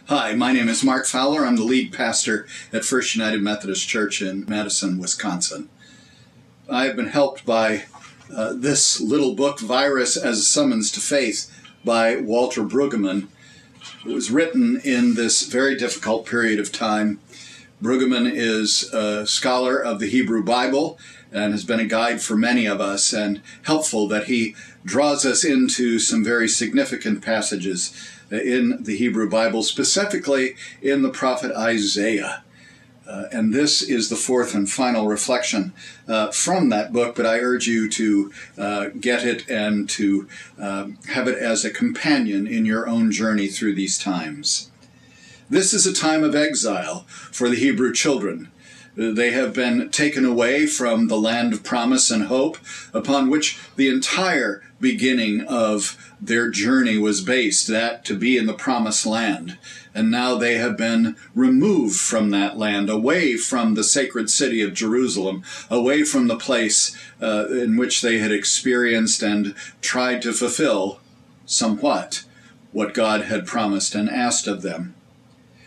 Hi, my name is Mark Fowler. I'm the lead pastor at First United Methodist Church in Madison, Wisconsin. I have been helped by this little book, Virus as a Summons to Faith, by Walter Brueggemann. It was written in this very difficult period of time. Brueggemann is a scholar of the Hebrew Bible and has been a guide for many of us, and helpful that he draws us into some very significant passages in the Hebrew Bible, specifically in the prophet Isaiah. And this is the fourth and final reflection from that book, but I urge you to get it and to have it as a companion in your own journey through these times. This is a time of exile for the Hebrew children. They have been taken away from the land of promise and hope, upon which the entire beginning of their journey was based, that to be in the promised land. And now they have been removed from that land, away from the sacred city of Jerusalem, away from the place in which they had experienced and tried to fulfill somewhat what God had promised and asked of them.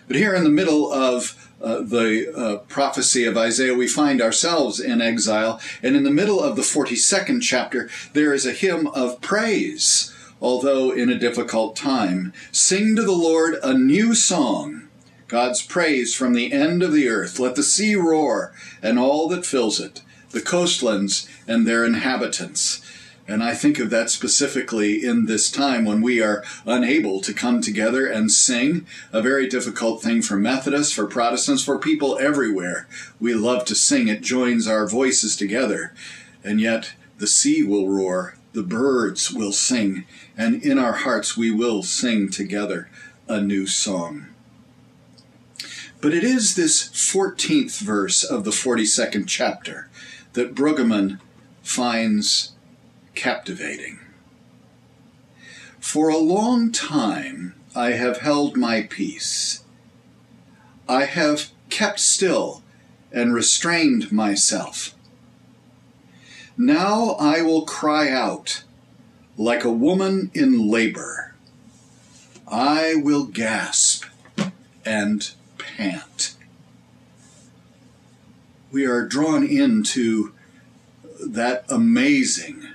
But here in the middle of the prophecy of Isaiah, we find ourselves in exile, and in the middle of the 42nd chapter, there is a hymn of praise, although in a difficult time. Sing to the Lord a new song, God's praise from the end of the earth. Let the sea roar and all that fills it, the coastlands and their inhabitants. And I think of that specifically in this time when we are unable to come together and sing, a very difficult thing for Methodists, for Protestants, for people everywhere. We love to sing. It joins our voices together. And yet the sea will roar, the birds will sing, and in our hearts we will sing together a new song. But it is this 14th verse of the 42nd chapter that Brueggemann finds captivating. For a long time I have held my peace. I have kept still and restrained myself. Now I will cry out like a woman in labor. I will gasp and pant. We are drawn into that amazing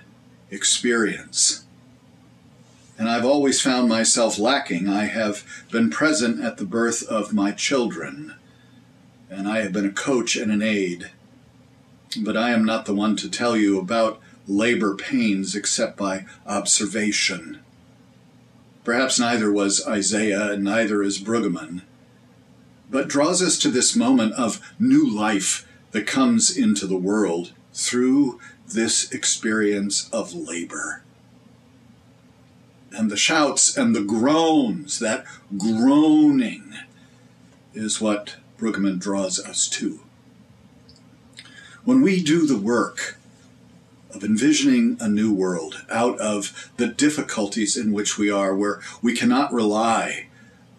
experience. And I've always found myself lacking. I have been present at the birth of my children, and I have been a coach and an aide. But I am not the one to tell you about labor pains except by observation. Perhaps neither was Isaiah, and neither is Brueggemann, but draws us to this moment of new life that comes into the world through this experience of labor. And the shouts and the groans, that groaning, is what Brueggemann draws us to. When we do the work of envisioning a new world out of the difficulties in which we are, where we cannot rely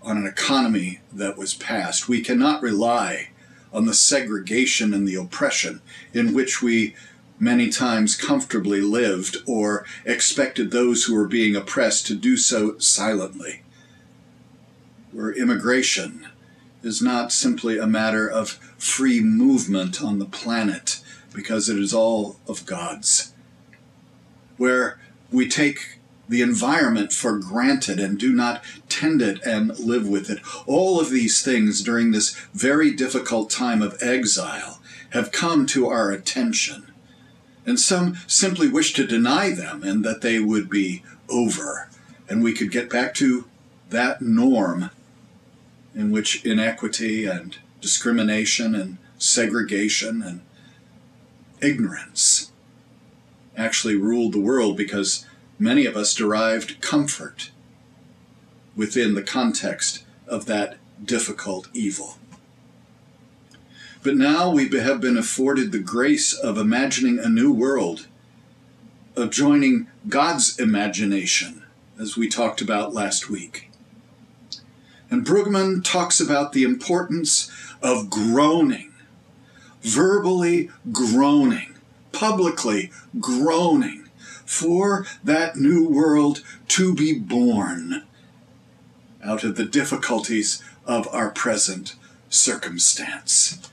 on an economy that was past, we cannot rely on the segregation and the oppression in which we many times comfortably lived or expected those who were being oppressed to do so silently, where immigration is not simply a matter of free movement on the planet because it is all of God's, where we take the environment for granted and do not tend it and live with it. All of these things during this very difficult time of exile have come to our attention. And some simply wish to deny them and that they would be over, and we could get back to that norm in which inequity and discrimination and segregation and ignorance actually ruled the world, because many of us derived comfort within the context of that difficult evil. But now we have been afforded the grace of imagining a new world, of joining God's imagination, as we talked about last week. And Brueggemann talks about the importance of groaning, verbally groaning, publicly groaning, for that new world to be born out of the difficulties of our present circumstance.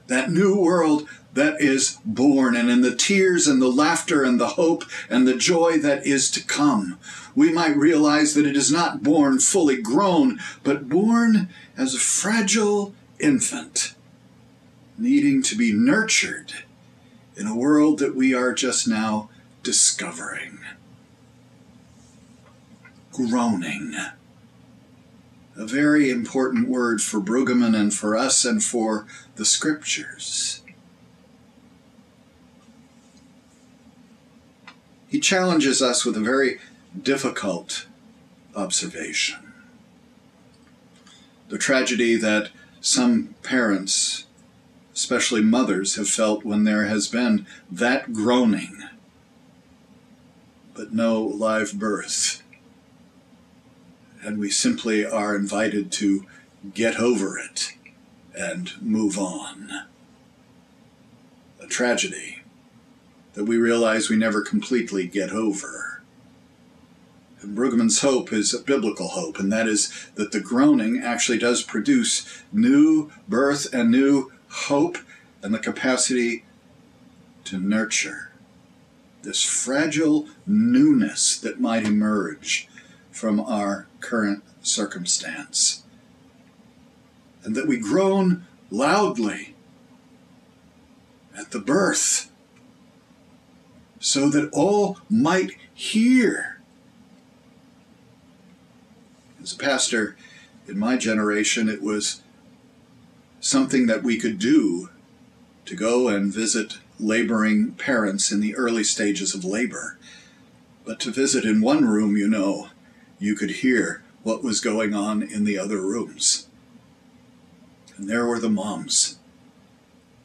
That new world that is born, and in the tears and the laughter and the hope and the joy that is to come, we might realize that it is not born fully grown, but born as a fragile infant, needing to be nurtured in a world that we are just now discovering. Groaning. A very important word for Brueggemann and for us and for the Scriptures. He challenges us with a very difficult observation. The tragedy that some parents, especially mothers, have felt when there has been that groaning, but no live birth. And we simply are invited to get over it and move on. A tragedy that we realize we never completely get over. And Brueggemann's hope is a biblical hope, and that is that the groaning actually does produce new birth and new hope and the capacity to nurture this fragile newness that might emerge from our current circumstance. And that we groan loudly at the birth, so that all might hear. As a pastor in my generation, it was something that we could do to go and visit laboring parents in the early stages of labor. But to visit in one room, you could hear what was going on in the other rooms. And there were the moms,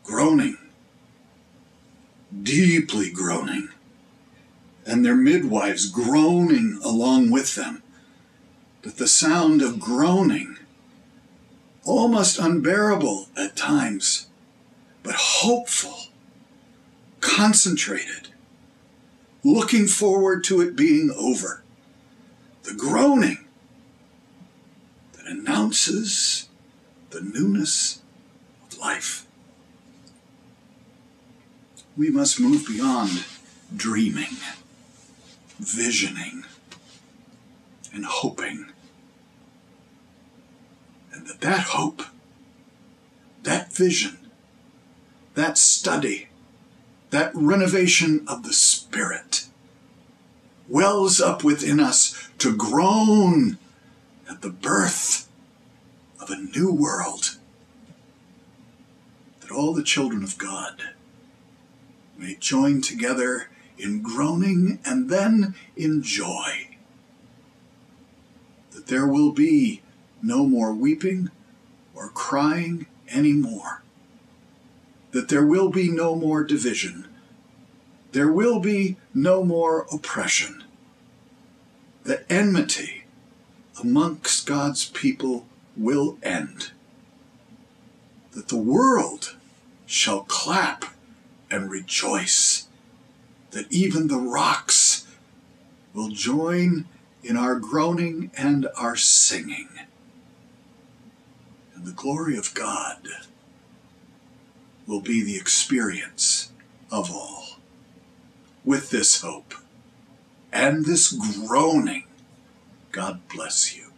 groaning, deeply groaning, and their midwives groaning along with them. But the sound of groaning, almost unbearable at times, but hopeful, concentrated, looking forward to it being over. The groaning that announces the newness of life. We must move beyond dreaming, visioning, and hoping. And that hope, that vision, that study, that renovation of the Spirit wells up within us to groan at the birth of a new world, that all the children of God may join together in groaning and then in joy, that there will be no more weeping or crying anymore, that there will be no more division, there will be no more oppression, that enmity amongst God's people will end, that the world shall clap and rejoice, that even the rocks will join in our groaning and our singing, and the glory of God will be the experience of all. With this hope and this groaning, God bless you.